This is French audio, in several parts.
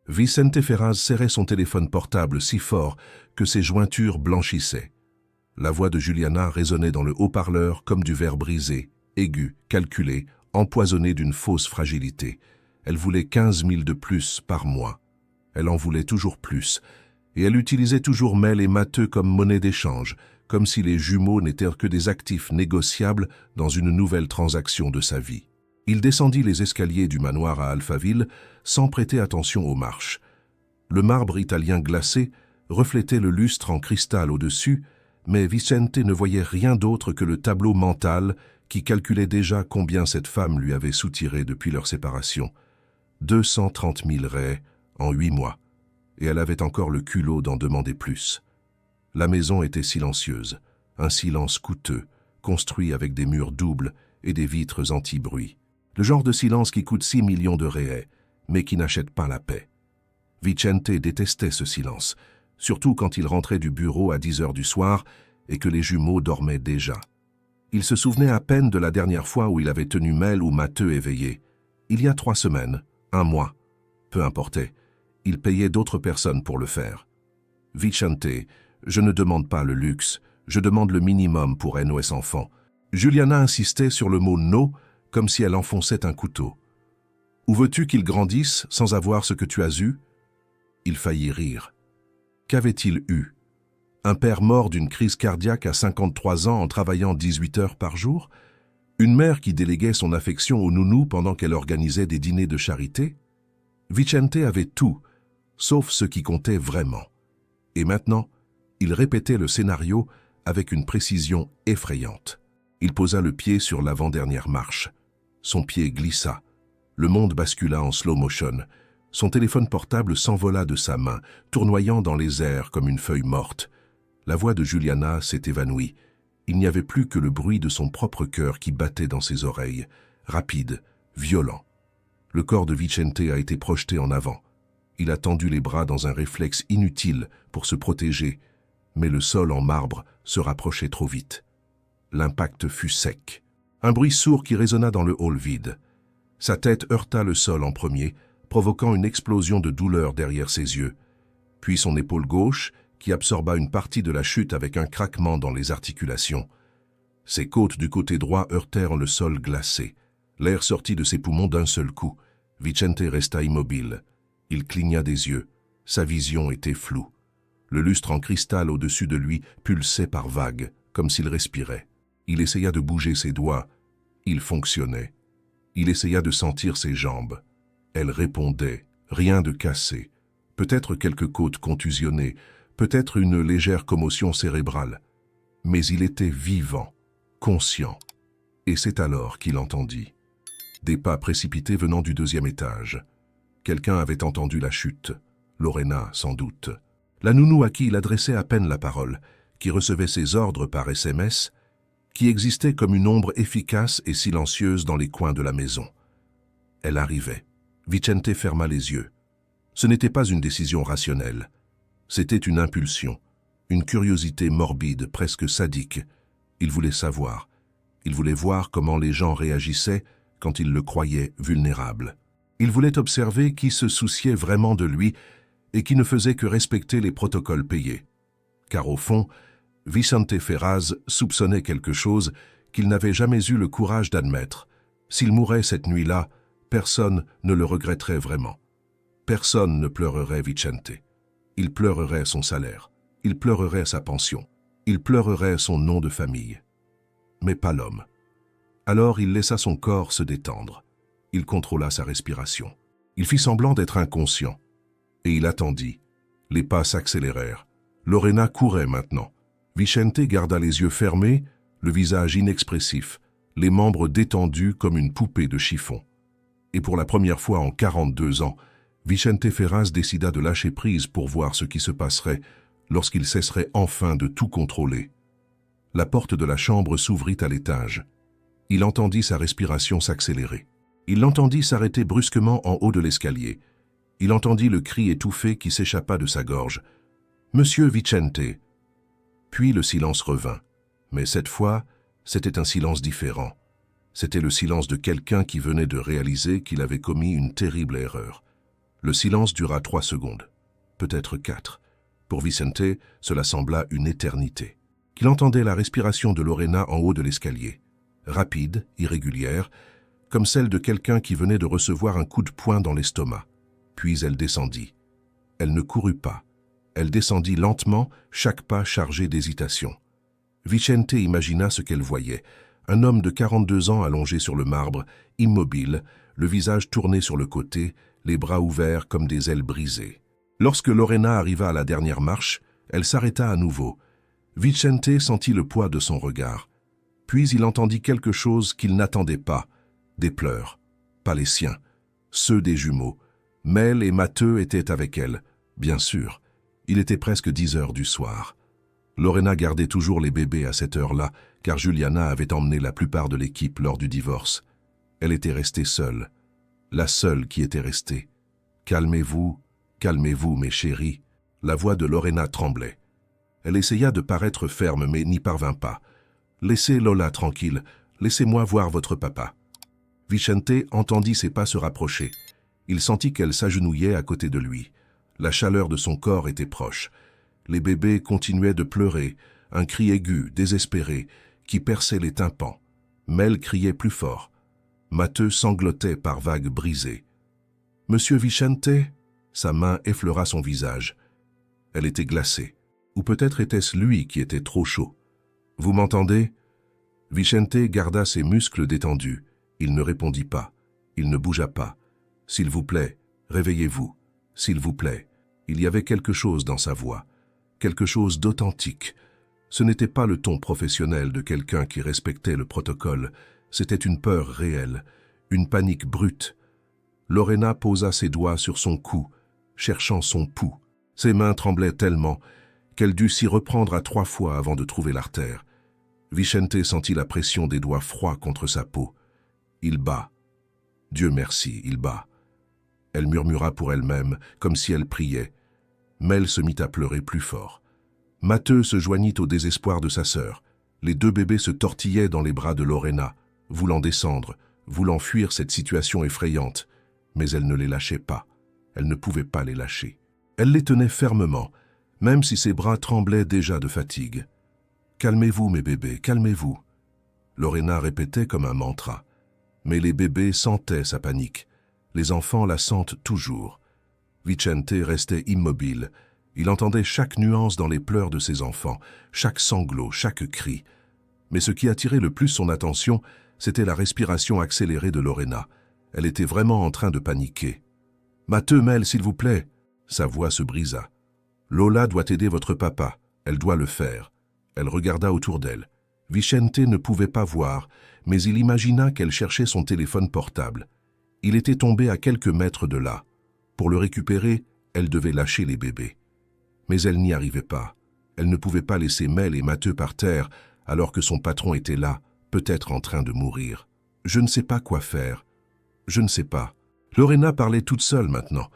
Vicente Ferraz serrait son téléphone portable si fort que ses jointures blanchissaient. La voix de Juliana résonnait dans le haut-parleur comme du verre brisé, aigu, calculé, empoisonné d'une fausse fragilité. Elle voulait 15 000 de plus par mois. Elle en voulait toujours plus, et elle utilisait toujours Mel et Matteux comme monnaie d'échange, comme si les jumeaux n'étaient que des actifs négociables dans une nouvelle transaction de sa vie. Il descendit les escaliers du manoir à Alphaville sans prêter attention aux marches. Le marbre italien glacé reflétait le lustre en cristal au-dessus, mais Vicente ne voyait rien d'autre que le tableau mental qui calculait déjà combien cette femme lui avait soutiré depuis leur séparation. 230 000 raies en 8 mois, et elle avait encore le culot d'en demander plus. La maison était silencieuse, un silence coûteux, construit avec des murs doubles et des vitres anti-bruit. Le genre de silence qui coûte 6 millions de raies, mais qui n'achète pas la paix. Vicente détestait ce silence, surtout quand il rentrait du bureau à 10 heures du soir et que les jumeaux dormaient déjà. Il se souvenait à peine de la dernière fois où il avait tenu Mel ou Matteux éveillés. Il y a 3 semaines, 1 mois. Peu importait. Il payait d'autres personnes pour le faire. Vicente, je ne demande pas le luxe, je demande le minimum pour NOS Enfants. Juliana insistait sur le mot « no » comme si elle enfonçait un couteau. Où veux-tu qu'il grandisse sans avoir ce que tu as eu? Il faillit rire. Qu'avait-il eu? Un père mort d'une crise cardiaque à 53 ans en travaillant 18 heures par jour? Une mère qui déléguait son affection au nounou pendant qu'elle organisait des dîners de charité? Vicente avait tout, sauf ce qui comptait vraiment. Et maintenant, il répétait le scénario avec une précision effrayante. Il posa le pied sur l'avant-dernière marche. Son pied glissa. Le monde bascula en slow motion. Son téléphone portable s'envola de sa main, tournoyant dans les airs comme une feuille morte. La voix de Juliana s'est évanouie. Il n'y avait plus que le bruit de son propre cœur qui battait dans ses oreilles, rapide, violent. Le corps de Vicente a été projeté en avant. Il a tendu les bras dans un réflexe inutile pour se protéger, mais le sol en marbre se rapprochait trop vite. L'impact fut sec. Un bruit sourd qui résonna dans le hall vide. Sa tête heurta le sol en premier, provoquant une explosion de douleur derrière ses yeux. Puis son épaule gauche, qui absorba une partie de la chute avec un craquement dans les articulations. Ses côtes du côté droit heurtèrent le sol glacé. L'air sortit de ses poumons d'un seul coup. Vicente resta immobile. Il cligna des yeux. Sa vision était floue. Le lustre en cristal au-dessus de lui pulsait par vagues, comme s'il respirait. Il essaya de bouger ses doigts. Il fonctionnait. Il essaya de sentir ses jambes. Elles répondaient, rien de cassé. Peut-être quelques côtes contusionnées, peut-être une légère commotion cérébrale. Mais il était vivant, conscient. Et c'est alors qu'il entendit. Des pas précipités venant du 2e étage. Quelqu'un avait entendu la chute. Lorena, sans doute. La nounou à qui il adressait à peine la parole, qui recevait ses ordres par SMS, qui existait comme une ombre efficace et silencieuse dans les coins de la maison. Elle arrivait. Vicente ferma les yeux. Ce n'était pas une décision rationnelle. C'était une impulsion, une curiosité morbide, presque sadique. Il voulait savoir. Il voulait voir comment les gens réagissaient quand ils le croyaient vulnérable. Il voulait observer qui se souciait vraiment de lui et qui ne faisait que respecter les protocoles payés. Car au fond, Vicente Ferraz soupçonnait quelque chose qu'il n'avait jamais eu le courage d'admettre. S'il mourait cette nuit-là, personne ne le regretterait vraiment. Personne ne pleurerait Vicente. Il pleurerait son salaire. Il pleurerait sa pension. Il pleurerait son nom de famille. Mais pas l'homme. Alors il laissa son corps se détendre. Il contrôla sa respiration. Il fit semblant d'être inconscient. Et il attendit. Les pas s'accélérèrent. Lorena courait maintenant. Vicente garda les yeux fermés, le visage inexpressif, les membres détendus comme une poupée de chiffon. Et pour la première fois en 42 ans, Vicente Ferraz décida de lâcher prise pour voir ce qui se passerait lorsqu'il cesserait enfin de tout contrôler. La porte de la chambre s'ouvrit à l'étage. Il entendit sa respiration s'accélérer. Il l'entendit s'arrêter brusquement en haut de l'escalier. Il entendit le cri étouffé qui s'échappa de sa gorge. « Monsieur Vicente !» Puis le silence revint. Mais cette fois, c'était un silence différent. C'était le silence de quelqu'un qui venait de réaliser qu'il avait commis une terrible erreur. Le silence dura 3 secondes, peut-être 4. Pour Vicente, cela sembla une éternité. Il entendait la respiration de Lorena en haut de l'escalier, rapide, irrégulière, comme celle de quelqu'un qui venait de recevoir un coup de poing dans l'estomac. Puis elle descendit. Elle ne courut pas. Elle descendit lentement, chaque pas chargé d'hésitation. Vicente imagina ce qu'elle voyait. Un homme de 42 ans allongé sur le marbre, immobile, le visage tourné sur le côté, les bras ouverts comme des ailes brisées. Lorsque Lorena arriva à la dernière marche, elle s'arrêta à nouveau. Vicente sentit le poids de son regard. Puis il entendit quelque chose qu'il n'attendait pas. Des pleurs. Pas les siens. Ceux des jumeaux. Mel et Matteux étaient avec elle, bien sûr. Il était presque 10 heures du soir. Lorena gardait toujours les bébés à cette heure-là, car Juliana avait emmené la plupart de l'équipe lors du divorce. Elle était restée seule. La seule qui était restée. Calmez-vous, mes chéris. La voix de Lorena tremblait. Elle essaya de paraître ferme, mais n'y parvint pas. Laissez Lola tranquille, laissez-moi voir votre papa. Vicente entendit ses pas se rapprocher. Il sentit qu'elle s'agenouillait à côté de lui. La chaleur de son corps était proche. Les bébés continuaient de pleurer, un cri aigu, désespéré, qui perçait les tympans. Mel criait plus fort. Matteux sanglotait par vagues brisées. « Monsieur Vicente ?» Sa main effleura son visage. Elle était glacée. Ou peut-être était-ce lui qui était trop chaud. « Vous m'entendez ?» Vicente garda ses muscles détendus. Il ne répondit pas. Il ne bougea pas. « S'il vous plaît, réveillez-vous. S'il vous plaît. » Il y avait quelque chose dans sa voix. Quelque chose d'authentique. Ce n'était pas le ton professionnel de quelqu'un qui respectait le protocole. C'était une peur réelle, une panique brute. Lorena posa ses doigts sur son cou, cherchant son pouls. Ses mains tremblaient tellement qu'elle dut s'y reprendre à 3 fois avant de trouver l'artère. Vicente sentit la pression des doigts froids contre sa peau. Il bat. Dieu merci, il bat. Elle murmura pour elle-même, comme si elle priait. Mel se mit à pleurer plus fort. Matteux se joignit au désespoir de sa sœur. Les 2 bébés se tortillaient dans les bras de Lorena, voulant descendre, voulant fuir cette situation effrayante. Mais elle ne les lâchait pas. Elle ne pouvait pas les lâcher. Elle les tenait fermement, même si ses bras tremblaient déjà de fatigue. « Calmez-vous, mes bébés, calmez-vous. » Lorena répétait comme un mantra. Mais les bébés sentaient sa panique. Les enfants la sentent toujours. Vicente restait immobile. Il entendait chaque nuance dans les pleurs de ses enfants, chaque sanglot, chaque cri. Mais ce qui attirait le plus son attention, c'était la respiration accélérée de Lorena. Elle était vraiment en train de paniquer. « Matteux, Mel, s'il vous plaît !» Sa voix se brisa. « Lola doit aider votre papa. Elle doit le faire. » Elle regarda autour d'elle. Vicente ne pouvait pas voir, mais il imagina qu'elle cherchait son téléphone portable. Il était tombé à quelques mètres de là. Pour le récupérer, elle devait lâcher les bébés. Mais elle n'y arrivait pas. Elle ne pouvait pas laisser Mel et Matteux par terre alors que son patron était là, peut-être en train de mourir. « Je ne sais pas quoi faire. Je ne sais pas. » Lorena parlait toute seule maintenant.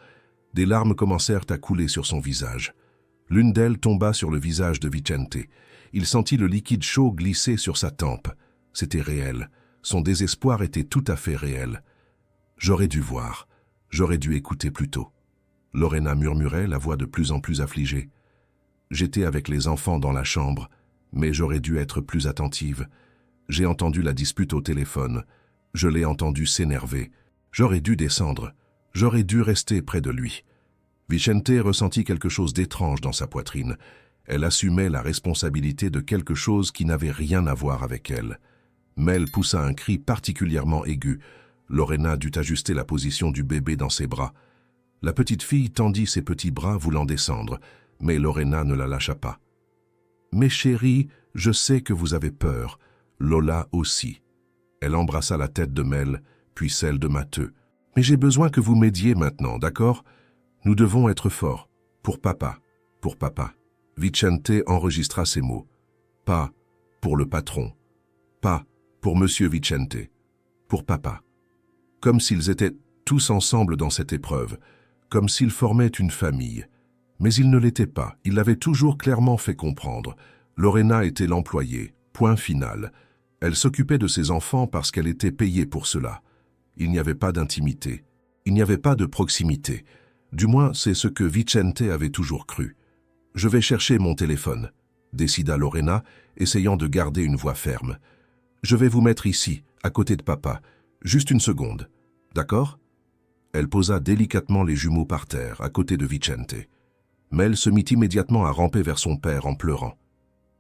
Des larmes commencèrent à couler sur son visage. L'une d'elles tomba sur le visage de Vicente. Il sentit le liquide chaud glisser sur sa tempe. C'était réel. Son désespoir était tout à fait réel. « J'aurais dû voir. J'aurais dû écouter plus tôt. » Lorena murmurait, la voix de plus en plus affligée. « J'étais avec les enfants dans la chambre, mais j'aurais dû être plus attentive. J'ai entendu la dispute au téléphone. Je l'ai entendu s'énerver. J'aurais dû descendre. J'aurais dû rester près de lui. » Vicente ressentit quelque chose d'étrange dans sa poitrine. Elle assumait la responsabilité de quelque chose qui n'avait rien à voir avec elle. Mel poussa un cri particulièrement aigu. Lorena dut ajuster la position du bébé dans ses bras. La petite fille tendit ses petits bras voulant descendre, mais Lorena ne la lâcha pas. « Mes chéris, je sais que vous avez peur. Lola aussi. » Elle embrassa la tête de Mel, puis celle de Matteux. « Mais j'ai besoin que vous m'aidiez maintenant, d'accord? Nous devons être forts. Pour papa. Pour papa. » Vicente enregistra ces mots. Pas pour le patron. Pas pour Monsieur Vicente. Pour papa. Comme s'ils étaient tous ensemble dans cette épreuve. Comme s'ils formaient une famille. Mais ils ne l'étaient pas. Il l'avait toujours clairement fait comprendre. Lorena était l'employée. Point final. Elle s'occupait de ses enfants parce qu'elle était payée pour cela. Il n'y avait pas d'intimité. Il n'y avait pas de proximité. Du moins, c'est ce que Vicente avait toujours cru. « Je vais chercher mon téléphone », décida Lorena, essayant de garder une voix ferme. « Je vais vous mettre ici, à côté de papa. Juste une seconde. D'accord ?» Elle posa délicatement les jumeaux par terre, à côté de Vicente. Mel se mit immédiatement à ramper vers son père en pleurant.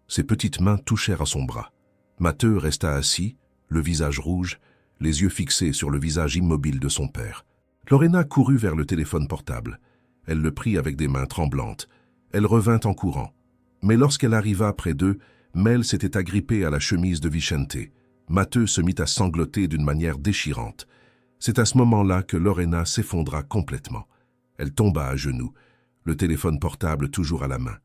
Ses petites mains touchèrent à son bras. Matteo resta assis, le visage rouge, les yeux fixés sur le visage immobile de son père. Lorena courut vers le téléphone portable. Elle le prit avec des mains tremblantes. Elle revint en courant. Mais lorsqu'elle arriva près d'eux, Mel s'était agrippée à la chemise de Vicente. Matteo se mit à sangloter d'une manière déchirante. C'est à ce moment-là que Lorena s'effondra complètement. Elle tomba à genoux, le téléphone portable toujours à la main.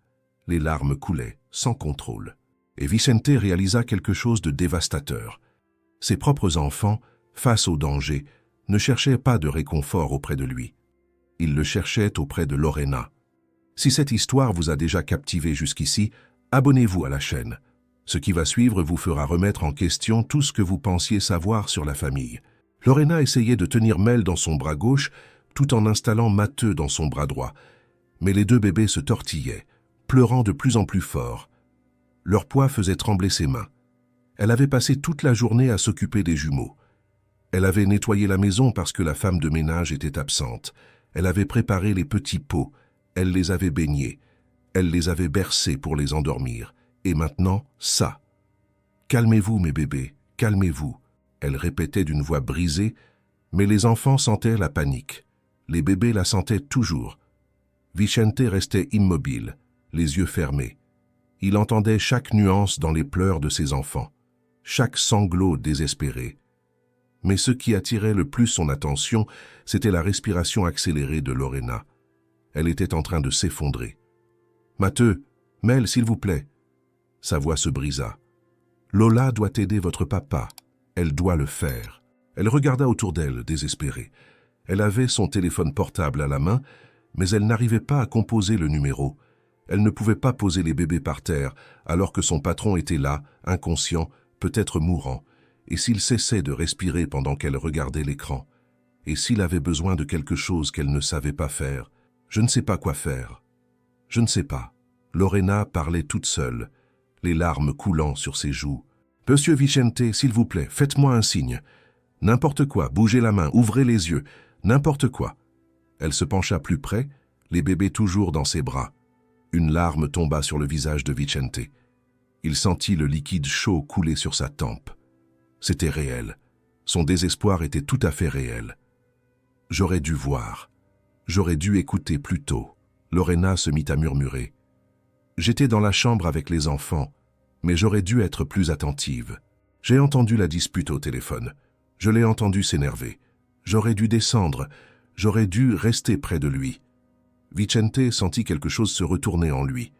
Les larmes coulaient, sans contrôle. Et Vicente réalisa quelque chose de dévastateur. Ses propres enfants, face au danger, ne cherchaient pas de réconfort auprès de lui. Ils le cherchaient auprès de Lorena. Si cette histoire vous a déjà captivé jusqu'ici, abonnez-vous à la chaîne. Ce qui va suivre vous fera remettre en question tout ce que vous pensiez savoir sur la famille. Lorena essayait de tenir Mel dans son bras gauche tout en installant Matteo dans son bras droit. Mais les deux bébés se tortillaient, pleurant de plus en plus fort. Leur poids faisait trembler ses mains. Elle avait passé toute la journée à s'occuper des jumeaux. Elle avait nettoyé la maison parce que la femme de ménage était absente. Elle avait préparé les petits pots. Elle les avait baignés. Elle les avait bercés pour les endormir. Et maintenant, ça. « Calmez-vous, mes bébés, calmez-vous », elle répétait d'une voix brisée, mais les enfants sentaient la panique. Les bébés la sentaient toujours. Vicente restait immobile, les yeux fermés. Il entendait chaque nuance dans les pleurs de ses enfants, chaque sanglot désespéré. Mais ce qui attirait le plus son attention, c'était la respiration accélérée de Lorena. Elle était en train de s'effondrer. « Matteo, Mel, s'il vous plaît !» Sa voix se brisa. « Lola doit aider votre papa. Elle doit le faire. » Elle regarda autour d'elle, désespérée. Elle avait son téléphone portable à la main, mais elle n'arrivait pas à composer le numéro. Elle ne pouvait pas poser les bébés par terre, alors que son patron était là, inconscient, peut-être mourant. Et s'il cessait de respirer pendant qu'elle regardait l'écran? Et s'il avait besoin de quelque chose qu'elle ne savait pas faire? Je ne sais pas quoi faire. Je ne sais pas. Lorena parlait toute seule, les larmes coulant sur ses joues. « Monsieur Vicente, s'il vous plaît, faites-moi un signe. N'importe quoi, bougez la main, ouvrez les yeux, n'importe quoi. » Elle se pencha plus près, les bébés toujours dans ses bras. Une larme tomba sur le visage de Vicente. Il sentit le liquide chaud couler sur sa tempe. C'était réel. Son désespoir était tout à fait réel. « J'aurais dû voir. J'aurais dû écouter plus tôt. » Lorena se mit à murmurer. « J'étais dans la chambre avec les enfants, mais j'aurais dû être plus attentive. J'ai entendu la dispute au téléphone. Je l'ai entendu s'énerver. J'aurais dû descendre. J'aurais dû rester près de lui. » Vicente sentit quelque chose se retourner en lui.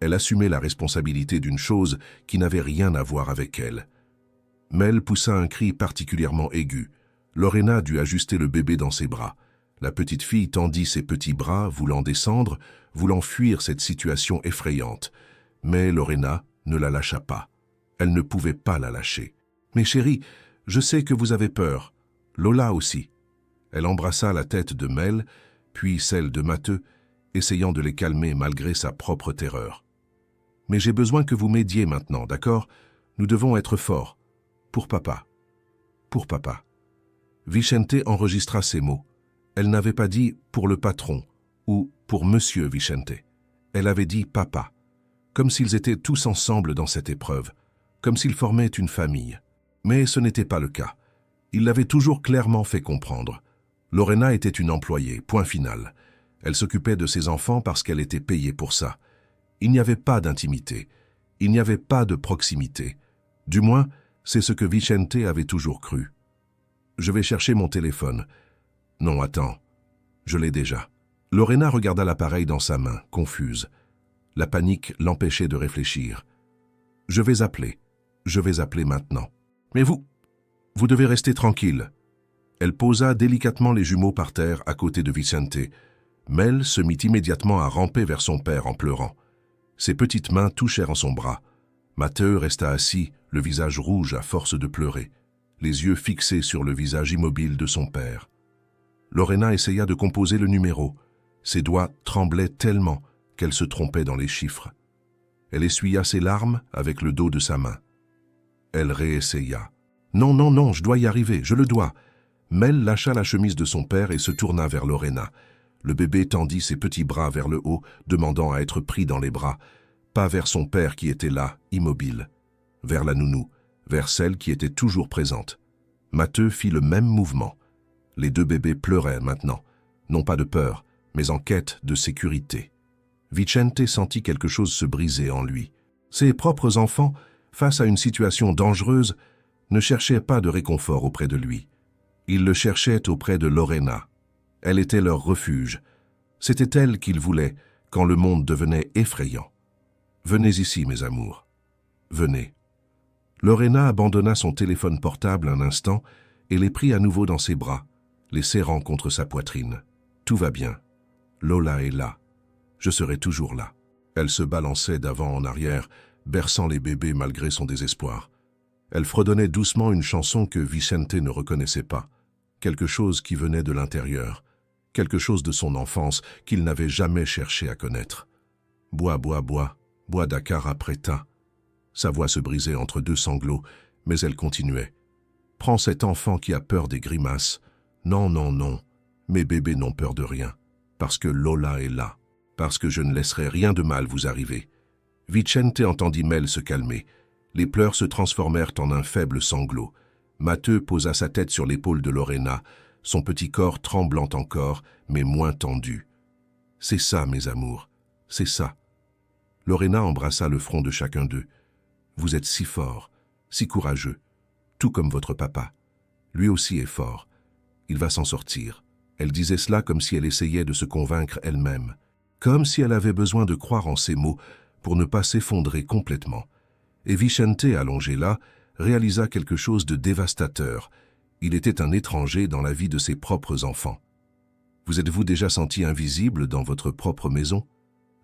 Elle assumait la responsabilité d'une chose qui n'avait rien à voir avec elle. Mel poussa un cri particulièrement aigu. Lorena dut ajuster le bébé dans ses bras. La petite fille tendit ses petits bras, voulant descendre, voulant fuir cette situation effrayante. Mais Lorena ne la lâcha pas. Elle ne pouvait pas la lâcher. « Mais chérie, je sais que vous avez peur. Lola aussi. » Elle embrassa la tête de Mel, puis celle de Matteo, essayant de les calmer malgré sa propre terreur. « Mais j'ai besoin que vous m'aidiez maintenant, d'accord? Nous devons être forts. Pour papa. Pour papa. » Vicente enregistra ces mots. Elle n'avait pas dit « pour le patron » ou « pour Monsieur Vicente ». Elle avait dit « papa », comme s'ils étaient tous ensemble dans cette épreuve, comme s'ils formaient une famille. Mais ce n'était pas le cas. Il l'avait toujours clairement fait comprendre. Lorena était une employée, point final. Elle s'occupait de ses enfants parce qu'elle était payée pour ça. Il n'y avait pas d'intimité. Il n'y avait pas de proximité. Du moins, c'est ce que Vicente avait toujours cru. « Je vais chercher mon téléphone. » « Non, attends. Je l'ai déjà. » Lorena regarda l'appareil dans sa main, confuse. La panique l'empêchait de réfléchir. « Je vais appeler. Je vais appeler maintenant. »« Mais vous devez rester tranquille. » Elle posa délicatement les jumeaux par terre à côté de Vicente. Mel se mit immédiatement à ramper vers son père en pleurant. Ses petites mains touchèrent en son bras. Matteo resta assis, le visage rouge à force de pleurer, les yeux fixés sur le visage immobile de son père. Lorena essaya de composer le numéro. Ses doigts tremblaient tellement qu'elle se trompait dans les chiffres. Elle essuya ses larmes avec le dos de sa main. Elle réessaya. « Non, non, non, je dois y arriver, je le dois. » Mel lâcha la chemise de son père et se tourna vers Lorena. Le bébé tendit ses petits bras vers le haut, demandant à être pris dans les bras, pas vers son père qui était là, immobile, vers la nounou, vers celle qui était toujours présente. Matteux fit le même mouvement. Les deux bébés pleuraient maintenant, non pas de peur, mais en quête de sécurité. Vicente sentit quelque chose se briser en lui. Ses propres enfants, face à une situation dangereuse, ne cherchaient pas de réconfort auprès de lui. Ils le cherchaient auprès de Lorena. Elle était leur refuge. C'était elle qu'ils voulaient quand le monde devenait effrayant. « Venez ici, mes amours. Venez. » Lorena abandonna son téléphone portable un instant et les prit à nouveau dans ses bras, les serrant contre sa poitrine. « Tout va bien. Lola est là. Je serai toujours là. » Elle se balançait d'avant en arrière, berçant les bébés malgré son désespoir. Elle fredonnait doucement une chanson que Vicente ne reconnaissait pas, quelque chose qui venait de l'intérieur, quelque chose de son enfance qu'il n'avait jamais cherché à connaître. « Bois, bois, bois, bois Dakar après ta. » Sa voix se brisait entre deux sanglots, mais elle continuait. « Prends cet enfant qui a peur des grimaces. Non, non, non, mes bébés n'ont peur de rien, parce que Lola est là, parce que je ne laisserai rien de mal vous arriver. » Vicente entendit Mel se calmer. Les pleurs se transformèrent en un faible sanglot. Matteux posa sa tête sur l'épaule de Lorena, son petit corps tremblant encore, mais moins tendu. « C'est ça, mes amours, c'est ça. » Lorena embrassa le front de chacun d'eux. « Vous êtes si forts, si courageux, tout comme votre papa. Lui aussi est fort. Il va s'en sortir. » Elle disait cela comme si elle essayait de se convaincre elle-même, comme si elle avait besoin de croire en ces mots pour ne pas s'effondrer complètement. Et Vicente, allongé là, réalisa quelque chose de dévastateur. Il était un étranger dans la vie de ses propres enfants. Vous êtes-vous déjà senti invisible dans votre propre maison?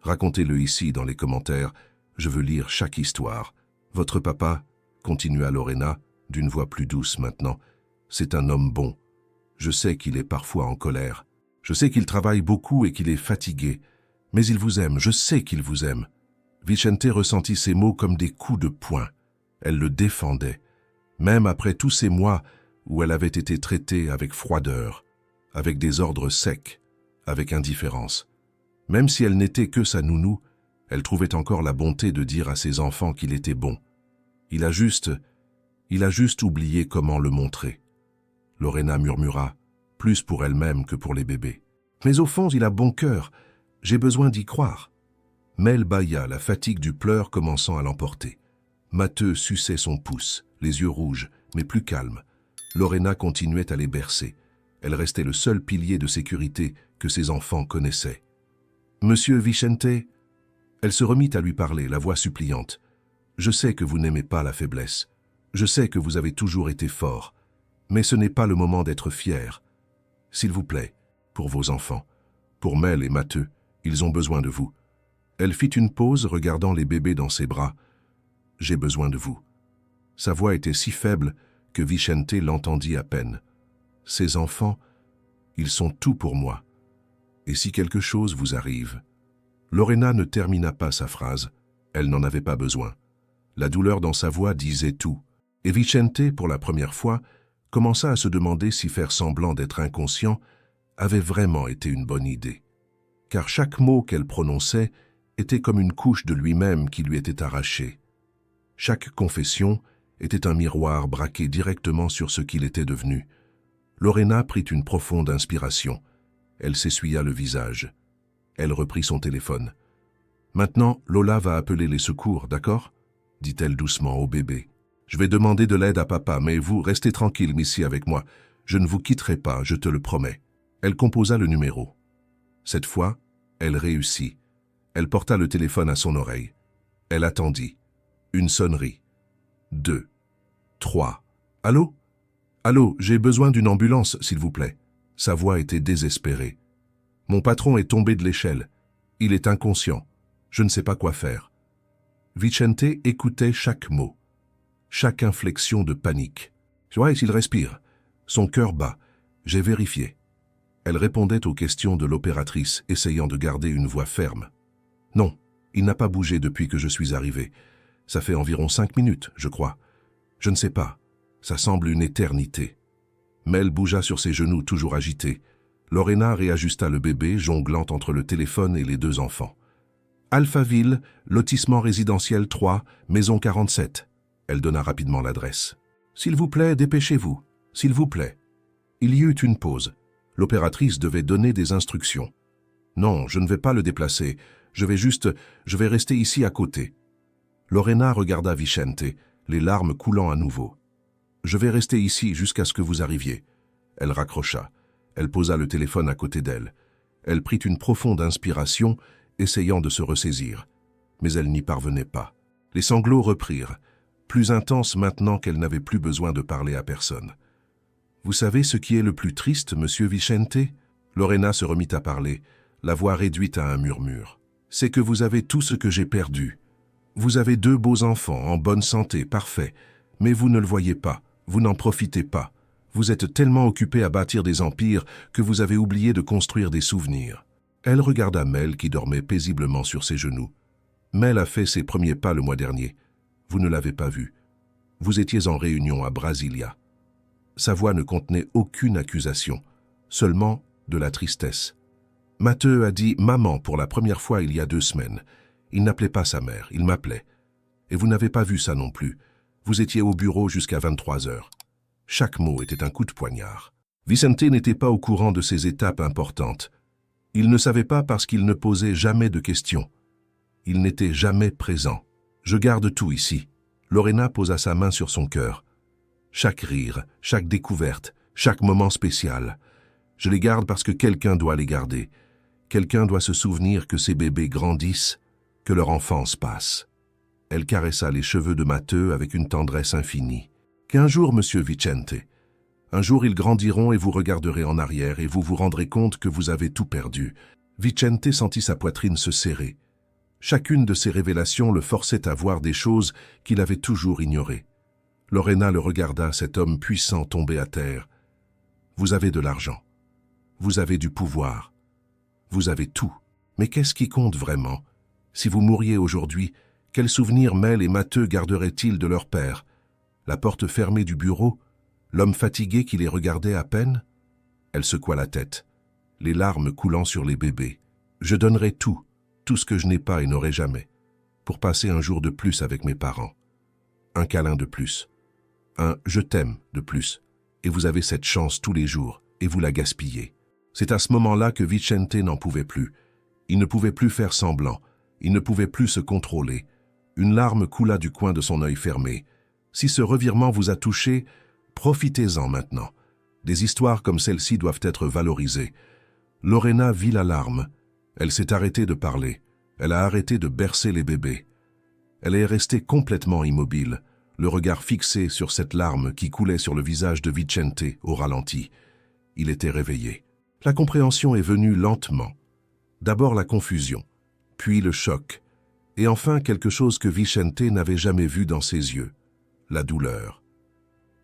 Racontez-le ici dans les commentaires. Je veux lire chaque histoire. Votre papa, continua Lorena, d'une voix plus douce maintenant, c'est un homme bon. Je sais qu'il est parfois en colère. Je sais qu'il travaille beaucoup et qu'il est fatigué. Mais il vous aime, je sais qu'il vous aime. Vicente ressentit ces mots comme des coups de poing. Elle le défendait, même après tous ces mois où elle avait été traitée avec froideur, avec des ordres secs, avec indifférence. Même si elle n'était que sa nounou, elle trouvait encore la bonté de dire à ses enfants qu'il était bon. Il a juste oublié comment le montrer. Lorena murmura, plus pour elle-même que pour les bébés. Mais au fond, il a bon cœur. J'ai besoin d'y croire. Mel bâilla, la fatigue du pleur commençant à l'emporter. Matteux suçait son pouce, les yeux rouges, mais plus calme. Lorena continuait à les bercer. Elle restait le seul pilier de sécurité que ses enfants connaissaient. « Monsieur Vicente ?» Elle se remit à lui parler, la voix suppliante. « Je sais que vous n'aimez pas la faiblesse. Je sais que vous avez toujours été fort. Mais ce n'est pas le moment d'être fier. S'il vous plaît, pour vos enfants, pour Mel et Matteux, ils ont besoin de vous. » Elle fit une pause, regardant les bébés dans ses bras. « J'ai besoin de vous. » Sa voix était si faible que Vicente l'entendit à peine. « Ces enfants, ils sont tout pour moi. Et si quelque chose vous arrive ?» Lorena ne termina pas sa phrase. Elle n'en avait pas besoin. La douleur dans sa voix disait tout. Et Vicente, pour la première fois, commença à se demander si faire semblant d'être inconscient avait vraiment été une bonne idée. Car chaque mot qu'elle prononçait était comme une couche de lui-même qui lui était arrachée. Chaque confession était un miroir braqué directement sur ce qu'il était devenu. Lorena prit une profonde inspiration. Elle s'essuya le visage. Elle reprit son téléphone. « Maintenant, Lola va appeler les secours, d'accord ?» dit-elle doucement au bébé. « Je vais demander de l'aide à papa, mais vous, restez tranquille ici avec moi. Je ne vous quitterai pas, je te le promets. » Elle composa le numéro. Cette fois, elle réussit. Elle porta le téléphone à son oreille. Elle attendit. Une sonnerie. 2. 3. « Allô? Allô, j'ai besoin d'une ambulance, s'il vous plaît. » Sa voix était désespérée. « Mon patron est tombé de l'échelle. Il est inconscient. Je ne sais pas quoi faire. » Vicente écoutait chaque mot, chaque inflexion de panique. « Ouais, s'il respire. Son cœur bat. J'ai vérifié. » Elle répondait aux questions de l'opératrice, essayant de garder une voix ferme. « Non, il n'a pas bougé depuis que je suis arrivé. Ça fait environ 5 minutes, je crois. Je ne sais pas. Ça semble une éternité. » Mel bougea sur ses genoux, toujours agitée. Lorena réajusta le bébé, jonglant entre le téléphone et les deux enfants. « Alphaville, lotissement résidentiel 3, maison 47. » Elle donna rapidement l'adresse. « S'il vous plaît, dépêchez-vous. S'il vous plaît. » Il y eut une pause. L'opératrice devait donner des instructions. « Non, je ne vais pas le déplacer. Je vais rester ici à côté. » Lorena regarda Vicente, les larmes coulant à nouveau. « Je vais rester ici jusqu'à ce que vous arriviez. » Elle raccrocha. Elle posa le téléphone à côté d'elle. Elle prit une profonde inspiration, essayant de se ressaisir. Mais elle n'y parvenait pas. Les sanglots reprirent, plus intenses maintenant qu'elle n'avait plus besoin de parler à personne. « Vous savez ce qui est le plus triste, monsieur Vicente ?» Lorena se remit à parler, la voix réduite à un murmure. « C'est que vous avez tout ce que j'ai perdu. Vous avez 2 beaux enfants, en bonne santé, parfait, mais vous ne le voyez pas, vous n'en profitez pas. Vous êtes tellement occupé à bâtir des empires que vous avez oublié de construire des souvenirs. » Elle regarda Mel qui dormait paisiblement sur ses genoux. « Mel a fait ses premiers pas le mois dernier. Vous ne l'avez pas vu. Vous étiez en réunion à Brasilia. » Sa voix ne contenait aucune accusation, seulement de la tristesse. « Matteo a dit « maman » pour la première fois il y a 2 semaines. Il n'appelait pas sa mère, il m'appelait. Et vous n'avez pas vu ça non plus. Vous étiez au bureau jusqu'à 23 heures. Chaque mot était un coup de poignard. Vicente n'était pas au courant de ces étapes importantes. Il ne savait pas parce qu'il ne posait jamais de questions. Il n'était jamais présent. « Je garde tout ici. » Lorena posa sa main sur son cœur. « Chaque rire, chaque découverte, chaque moment spécial. Je les garde parce que quelqu'un doit les garder. Quelqu'un doit se souvenir que ces bébés grandissent, que leur enfance passe. » Elle caressa les cheveux de Matteo avec une tendresse infinie. « Qu'un jour, monsieur Vicente, un jour ils grandiront et vous regarderez en arrière et vous vous rendrez compte que vous avez tout perdu. » Vicente sentit sa poitrine se serrer. Chacune de ces révélations le forçait à voir des choses qu'il avait toujours ignorées. Lorena le regarda, cet homme puissant tombé à terre. « Vous avez de l'argent. Vous avez du pouvoir. Vous avez tout. Mais qu'est-ce qui compte vraiment? Si vous mouriez aujourd'hui, quels souvenirs Mel et Matteo garderaient-ils de leur père? La porte fermée du bureau? L'homme fatigué qui les regardait à peine? » Elle secoua la tête, les larmes coulant sur les bébés. « Je donnerai tout ce que je n'ai pas et n'aurai jamais, pour passer un jour de plus avec mes parents. Un câlin de plus. Un « je t'aime » de plus. Et vous avez cette chance tous les jours, et vous la gaspillez. » C'est à ce moment-là que Vicente n'en pouvait plus. Il ne pouvait plus faire semblant. Il ne pouvait plus se contrôler. Une larme coula du coin de son œil fermé. Si ce revirement vous a touché, profitez-en maintenant. Des histoires comme celle-ci doivent être valorisées. Lorena vit la larme. Elle s'est arrêtée de parler. Elle a arrêté de bercer les bébés. Elle est restée complètement immobile, le regard fixé sur cette larme qui coulait sur le visage de Vicente au ralenti. Il était réveillé. La compréhension est venue lentement. D'abord la confusion, puis le choc, et enfin quelque chose que Vicente n'avait jamais vu dans ses yeux, la douleur.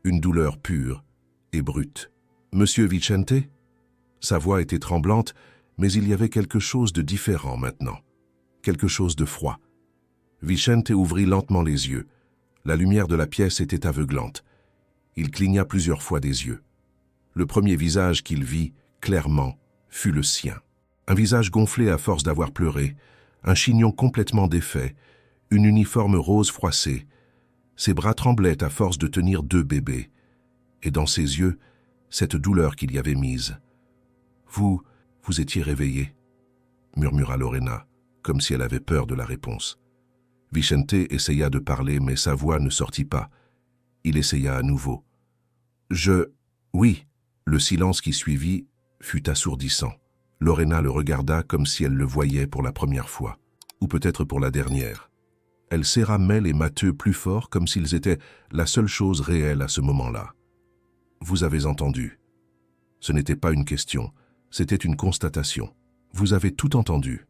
Une douleur pure et brute. « Monsieur Vicente ?» Sa voix était tremblante, mais il y avait quelque chose de différent maintenant, quelque chose de froid. Vicente ouvrit lentement les yeux. La lumière de la pièce était aveuglante. Il cligna plusieurs fois des yeux. Le premier visage qu'il vit, clairement, fut le sien. Un visage gonflé à force d'avoir pleuré, un chignon complètement défait, une uniforme rose froissée. Ses bras tremblaient à force de tenir 2 bébés. Et dans ses yeux, cette douleur qu'il y avait mise. « Vous étiez réveillé ?» murmura Lorena, comme si elle avait peur de la réponse. Vicente essaya de parler, mais sa voix ne sortit pas. Il essaya à nouveau. « Oui. » Le silence qui suivit fut assourdissant. Lorena le regarda comme si elle le voyait pour la première fois, ou peut-être pour la dernière. Elle serra Mel et Matteo plus fort, comme s'ils étaient la seule chose réelle à ce moment-là. « Vous avez entendu. » Ce n'était pas une question, c'était une constatation. Vous avez tout entendu.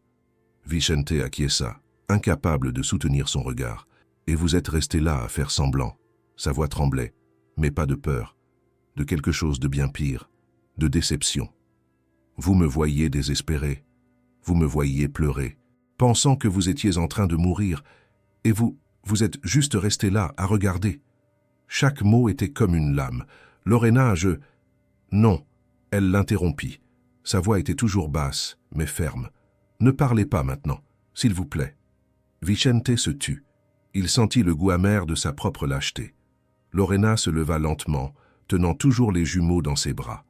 Vicente acquiesça, incapable de soutenir son regard. Et vous êtes resté là à faire semblant. Sa voix tremblait, mais pas de peur, de quelque chose de bien pire, de déception. Vous me voyiez désespéré. Vous me voyiez pleurer, pensant que vous étiez en train de mourir, et vous êtes juste resté là à regarder. Chaque mot était comme une lame. Lorena, Non, elle l'interrompit. Sa voix était toujours basse, mais ferme. Ne parlez pas maintenant, s'il vous plaît. Vicente se tut. Il sentit le goût amer de sa propre lâcheté. Lorena se leva lentement, tenant toujours les jumeaux dans ses bras.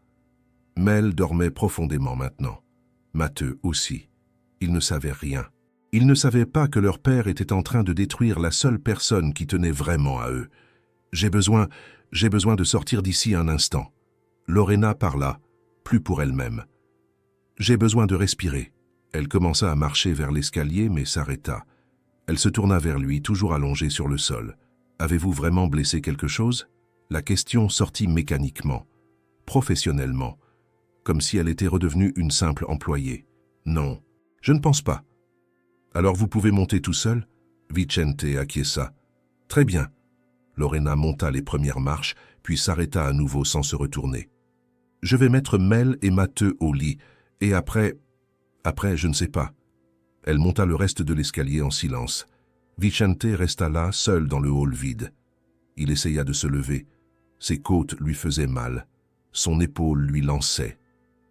Mel dormait profondément maintenant. Matteux aussi. Ils ne savaient rien. Ils ne savaient pas que leur père était en train de détruire la seule personne qui tenait vraiment à eux. J'ai besoin de sortir d'ici un instant. Lorena parla, plus pour elle-même. J'ai besoin de respirer. Elle commença à marcher vers l'escalier, mais s'arrêta. Elle se tourna vers lui, toujours allongée sur le sol. Avez-vous vraiment blessé quelque chose? La question sortit mécaniquement, professionnellement, comme si elle était redevenue une simple employée. Non, je ne pense pas. Alors vous pouvez monter tout seul? Vicente acquiesça. Très bien. Lorena monta les premières marches, puis s'arrêta à nouveau sans se retourner. Je vais mettre Mel et Matteux au lit, et après, je ne sais pas. Elle monta le reste de l'escalier en silence. Vicente resta là, seul dans le hall vide. Il essaya de se lever. Ses côtes lui faisaient mal. Son épaule lui lançait.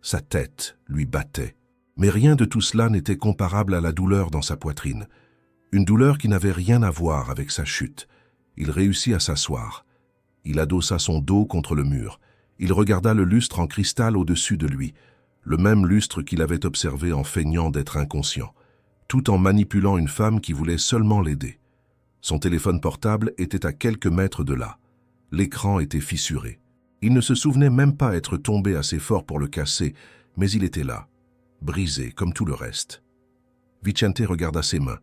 Sa tête lui battait. Mais rien de tout cela n'était comparable à la douleur dans sa poitrine. Une douleur qui n'avait rien à voir avec sa chute. Il réussit à s'asseoir. Il adossa son dos contre le mur. Il regarda le lustre en cristal au-dessus de lui, le même lustre qu'il avait observé en feignant d'être inconscient, tout en manipulant une femme qui voulait seulement l'aider. Son téléphone portable était à quelques mètres de là. L'écran était fissuré. Il ne se souvenait même pas être tombé assez fort pour le casser, mais il était là, brisé comme tout le reste. Vicente regarda ses mains,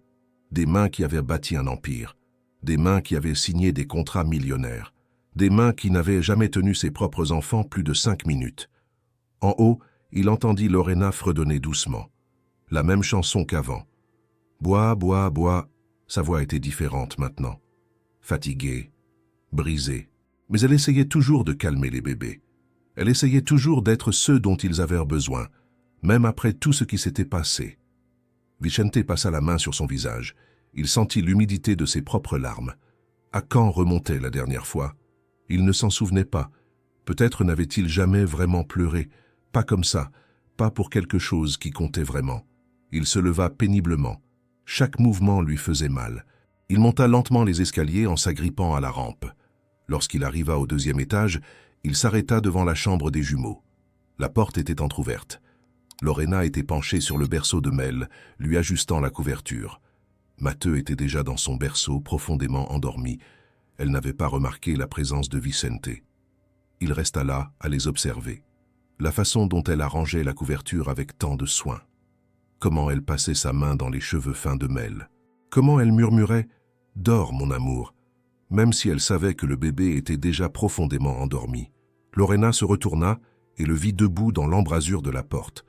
des mains qui avaient bâti un empire, des mains qui avaient signé des contrats millionnaires, des mains qui n'avaient jamais tenu ses propres enfants plus de 5 minutes. En haut, il entendit Lorena fredonner doucement. La même chanson qu'avant. Bois, bois, bois. Sa voix était différente maintenant. Fatiguée, brisée. Mais elle essayait toujours de calmer les bébés. Elle essayait toujours d'être ceux dont ils avaient besoin, même après tout ce qui s'était passé. Vicente passa la main sur son visage. Il sentit l'humidité de ses propres larmes. À quand remontait la dernière fois? Il ne s'en souvenait pas. Peut-être n'avait-il jamais vraiment pleuré. Pas comme ça, pas pour quelque chose qui comptait vraiment. Il se leva péniblement. Chaque mouvement lui faisait mal. Il monta lentement les escaliers en s'agrippant à la rampe. Lorsqu'il arriva au 2e étage, il s'arrêta devant la chambre des jumeaux. La porte était entr'ouverte. Lorena était penchée sur le berceau de Mel, lui ajustant la couverture. Matteux était déjà dans son berceau, profondément endormi. Elle n'avait pas remarqué la présence de Vicente. Il resta là, à les observer. La façon dont elle arrangeait la couverture avec tant de soin. Comment elle passait sa main dans les cheveux fins de Mel. Comment elle murmurait « Dors, mon amour », même si elle savait que le bébé était déjà profondément endormi. Lorena se retourna et le vit debout dans l'embrasure de la porte.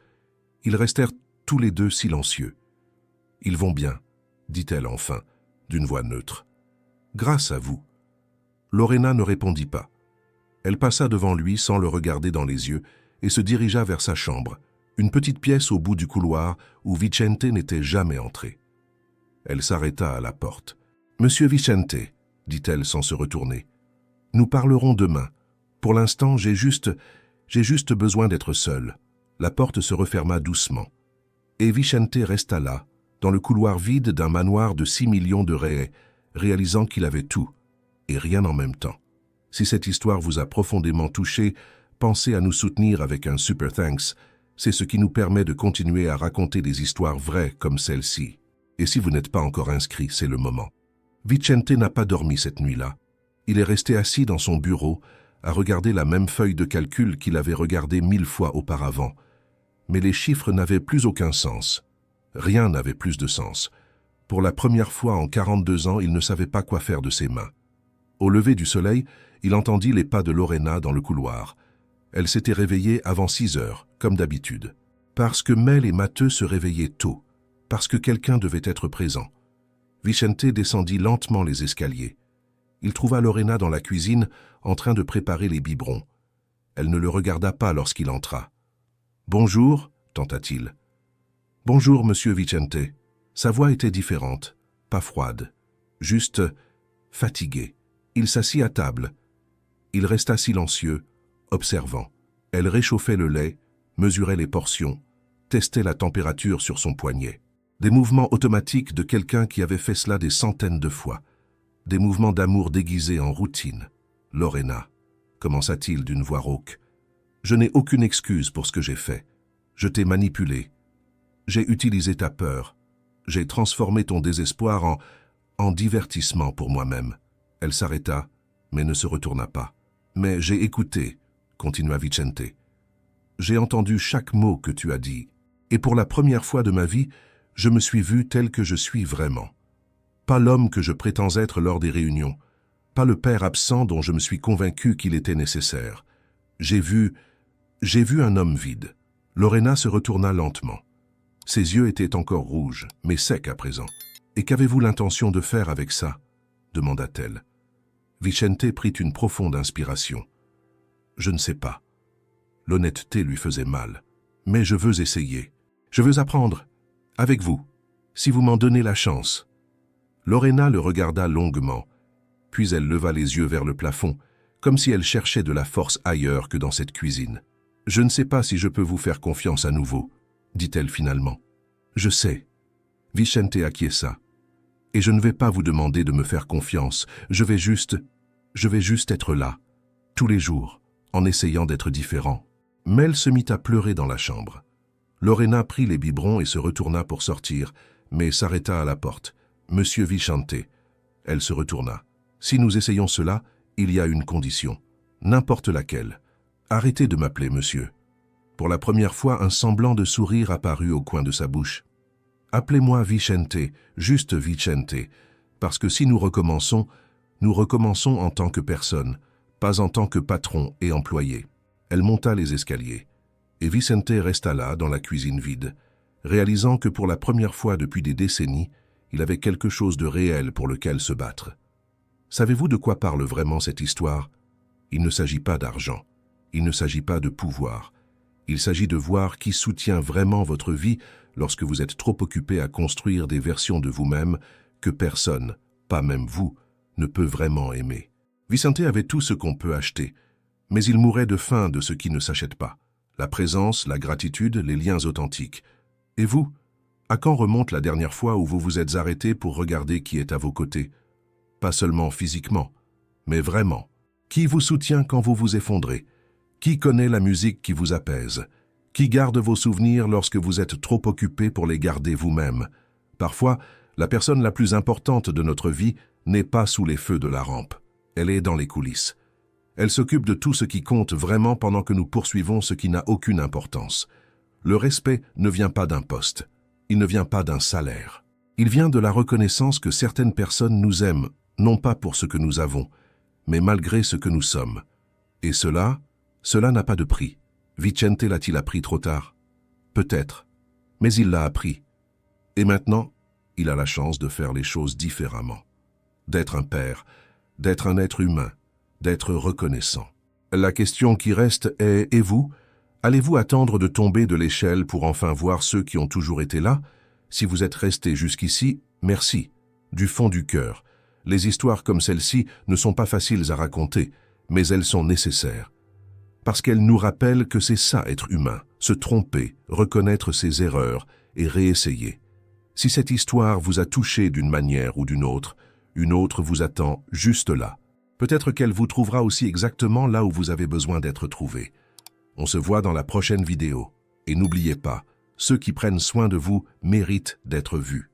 Ils restèrent tous les deux silencieux. « Ils vont bien », dit-elle enfin, d'une voix neutre. « Grâce à vous. » Lorena ne répondit pas. Elle passa devant lui sans le regarder dans les yeux et se dirigea vers sa chambre, une petite pièce au bout du couloir où Vicente n'était jamais entré. Elle s'arrêta à la porte. « Monsieur Vicente, » dit-elle sans se retourner, « nous parlerons demain. Pour l'instant, j'ai juste besoin d'être seule. » La porte se referma doucement. Et Vicente resta là, dans le couloir vide d'un manoir de 6 millions de réais, réalisant qu'il avait tout, et rien en même temps. Si cette histoire vous a profondément touché, pensez à nous soutenir avec un super thanks. C'est ce qui nous permet de continuer à raconter des histoires vraies comme celle-ci. Et si vous n'êtes pas encore inscrit, c'est le moment. Vicente n'a pas dormi cette nuit-là. Il est resté assis dans son bureau, à regarder la même feuille de calcul qu'il avait regardée 1000 fois auparavant. Mais les chiffres n'avaient plus aucun sens. Rien n'avait plus de sens. Pour la première fois en 42 ans, il ne savait pas quoi faire de ses mains. Au lever du soleil, il entendit les pas de Lorena dans le couloir. Elle s'était réveillée avant 6 heures, comme d'habitude. Parce que Mel et Matteux se réveillaient tôt. Parce que quelqu'un devait être présent. Vicente descendit lentement les escaliers. Il trouva Lorena dans la cuisine, en train de préparer les biberons. Elle ne le regarda pas lorsqu'il entra. « Bonjour » tenta-t-il. « Bonjour, monsieur Vicente. » Sa voix était différente, pas froide, juste fatiguée. Il s'assit à table. Il resta silencieux, observant. Elle réchauffait le lait, mesurait les portions, testait la température sur son poignet. Des mouvements automatiques de quelqu'un qui avait fait cela des centaines de fois. Des mouvements d'amour déguisés en routine. « Lorena », commença-t-il d'une voix rauque, « je n'ai aucune excuse pour ce que j'ai fait. Je t'ai manipulé. J'ai utilisé ta peur. J'ai transformé ton désespoir en divertissement pour moi-même. » Elle s'arrêta, mais ne se retourna pas. « Mais j'ai écouté, » continua Vicente. « J'ai entendu chaque mot que tu as dit, et pour la première fois de ma vie, je me suis vu tel que je suis vraiment. Pas l'homme que je prétends être lors des réunions, pas le père absent dont je me suis convaincu qu'il était nécessaire. J'ai vu un homme vide. » Lorena se retourna lentement. Ses yeux étaient encore rouges, mais secs à présent. « Et qu'avez-vous l'intention de faire avec ça ?» demanda-t-elle. Vicente prit une profonde inspiration. « Je ne sais pas. » L'honnêteté lui faisait mal. « Mais je veux essayer. Je veux apprendre. Avec vous. Si vous m'en donnez la chance. » Lorena le regarda longuement, puis elle leva les yeux vers le plafond, comme si elle cherchait de la force ailleurs que dans cette cuisine. « Je ne sais pas si je peux vous faire confiance à nouveau, » dit-elle finalement. « Je sais. » Vicente acquiesça. « Et je ne vais pas vous demander de me faire confiance, je vais juste être là, tous les jours, en essayant d'être différent. » Mel se mit à pleurer dans la chambre. Lorena prit les biberons et se retourna pour sortir, mais s'arrêta à la porte. « Monsieur Vicente. » Elle se retourna. « Si nous essayons cela, il y a une condition. N'importe laquelle. Arrêtez de m'appeler monsieur. » Pour la première fois, un semblant de sourire apparut au coin de sa bouche. « Appelez-moi Vicente, juste Vicente, parce que si nous recommençons en tant que personne, pas en tant que patron et employé. » Elle monta les escaliers, et Vicente resta là, dans la cuisine vide, réalisant que pour la première fois depuis des décennies, il avait quelque chose de réel pour lequel se battre. Savez-vous de quoi parle vraiment cette histoire? Il ne s'agit pas d'argent, il ne s'agit pas de pouvoir. Il s'agit de voir qui soutient vraiment votre vie lorsque vous êtes trop occupé à construire des versions de vous-même que personne, pas même vous, ne peut vraiment aimer. Vicente avait tout ce qu'on peut acheter, mais il mourait de faim de ce qui ne s'achète pas. La présence, la gratitude, les liens authentiques. Et vous? À quand remonte la dernière fois où vous vous êtes arrêté pour regarder qui est à vos côtés? Pas seulement physiquement, mais vraiment. Qui vous soutient quand vous vous effondrez? Qui connaît la musique qui vous apaise? Qui garde vos souvenirs lorsque vous êtes trop occupé pour les garder vous-même? Parfois, la personne la plus importante de notre vie n'est pas sous les feux de la rampe. Elle est dans les coulisses. Elle s'occupe de tout ce qui compte vraiment pendant que nous poursuivons ce qui n'a aucune importance. Le respect ne vient pas d'un poste. Il ne vient pas d'un salaire. Il vient de la reconnaissance que certaines personnes nous aiment, non pas pour ce que nous avons, mais malgré ce que nous sommes. Et cela n'a pas de prix. Vicente l'a-t-il appris trop tard? Peut-être, mais il l'a appris. Et maintenant, il a la chance de faire les choses différemment. D'être un père, d'être un être humain, d'être reconnaissant. La question qui reste est, et vous? Allez-vous attendre de tomber de l'échelle pour enfin voir ceux qui ont toujours été là? Si vous êtes resté jusqu'ici, merci, du fond du cœur. Les histoires comme celle-ci ne sont pas faciles à raconter, mais elles sont nécessaires. Parce qu'elles nous rappellent que c'est ça être humain, se tromper, reconnaître ses erreurs et réessayer. Si cette histoire vous a touché d'une manière ou d'une autre, une autre vous attend juste là. Peut-être qu'elle vous trouvera aussi exactement là où vous avez besoin d'être trouvé. On se voit dans la prochaine vidéo. Et n'oubliez pas, ceux qui prennent soin de vous méritent d'être vus.